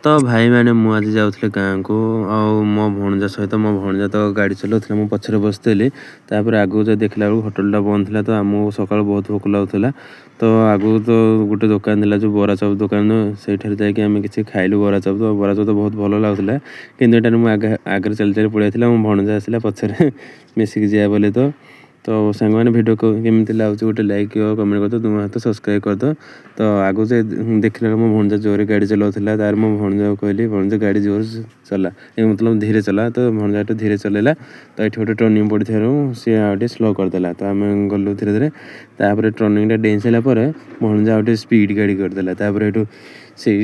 तो भाई मैंने मुझे जाऊँ गाँव को मो भणजा सहित मो भणजा तो गाड़ी चलाऊला मु पछरे बसती आगू जो देखला बेलू होटेलटा बंद था तो आमको सका बहुत भोक लगुला तो आगू तो गोटे दुकान था जो बरा चप दुकान से जाकि किसी खाइलु बरा चप तो बहुत भल लगुला कि आगे चल चल पड़े मो भणजा आसला पछरे मिसिक जाए बोले तो सांग मैंने वीडियो केमी लगे गोटे लाइक कमेंट कर दो तुम हाथ सब्सक्राइब कर दो तो आगू से देखला मो भणजा जोर गाड़ी चलाऊला तार मो भणजा कहली भणजा गाड़ी जोर चला मतलब धीरे चला तो भणजा धीरे चलेला तो ये गोटे टर्निंग पड़ी सी आगे स्लो करदेला तो आम गलु धीरे धीरे तापर टर्निंगटा डेई सारा भणजा गोटे स्पीड गाड़ी करदेला ये से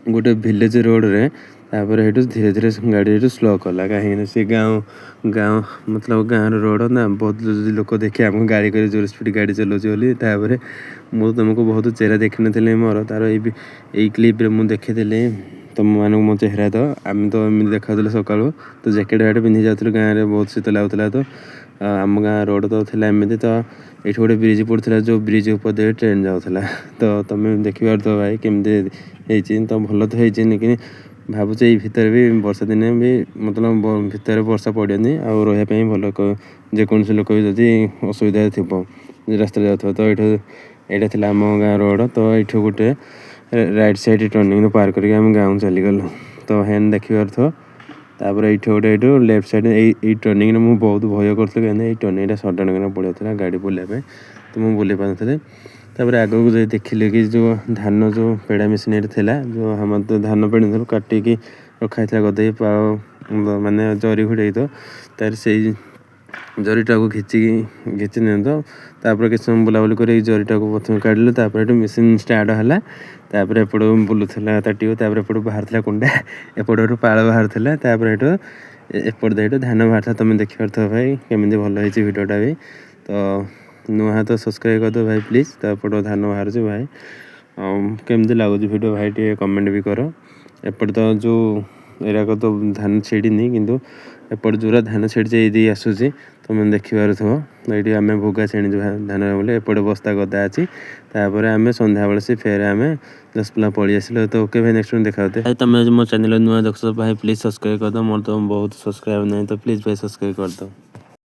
गोटे विलेज रोड रे तापर ये धीरे धीरे गाड़ी स्लो कला कहीं से गाँव मतलब गाँव रोड ना बहुत लोक देखे आमको गाड़ी कर जोर स्पीड गाड़ी चलाऊँच बोली मुझे तुमको बहुत चेहरा देखी नी मोर तार यही क्लिप मुझे देखी तुम मानक मो चेहरा तो आम तो देखा सका तो जैकेट वैकेट पिंधि जाऊँ गाँव में बहुत शीत लगुला तो आम गाँ रोड तो थी एमती तो ये गोटे ब्रिज पड़ता जो ब्रिज ऊपर दे ट्रेन जाऊला तो तुम देखिए तो भाई केमती तो भल तो लेकिन भावुँ ये भितर भी वर्षा दिने भी मतलब भितर वर्षा पड़ेनि आ रही भल जेकोसी लोक भी जदि असुविधा थी रास्ता जाऊँ तो यहाँ थी आम गाँ रोड तो ये गोटे राइट साइड टर्निंग पार करके आम गाँव चलीगलु तो हेन देखिए तापर ये गोटे ये लेफ्ट साइड ये टर्निंग मुझे बहुत भय करी कहीं टर्निंग सडन कर पड़ा गाड़ी बुलाए तो मुझे बुले पारे तापर आगू जो देखिले कि जो धान जो पेड़ा मेसीन थिला जो हम तो धान पेड़ काटिकी रखाई गदे माने जरी घुड़े तो तार से जरीटा को घिची नि तो तापर किसी समय बुलाबुली कर जरीटा को प्रथम काढ़लु तापर मेसीन स्टार्ट है तापर एपट बुलूला ताटी तापर एपट बाहर कुंडा एपट पाल बाहर तापर एपट धान बाहर तुम देखी पार भाई केमी भल होती भिडटा भी तो नुआ तो सब्सक्राइब कर दो भाई प्लीज तापट धान बाहर भाई केमती लगुच वीडियो भाई टे कमेंट भी कर एपट तो जो एराक तो धान छेड़नी किंतु एपट जोरा धान छेड़ी ये आसूसी तुम देखिपार ये आम भोगा छेणी धान बोले एपटे बस्ता गदा अच्छी तापर आम संध्या बेले से फेर आम 10 पिला पलि आसिल तो ओके भाई नेक्स्ट टाइम देखा भाई तुम मो चैनल नुआ देख भाई प्लीज सब्सक्राइब कर दो मोर तो बहुत सब्सक्राइब नहीं तो प्लीज भाई सब्सक्राइब कर दो।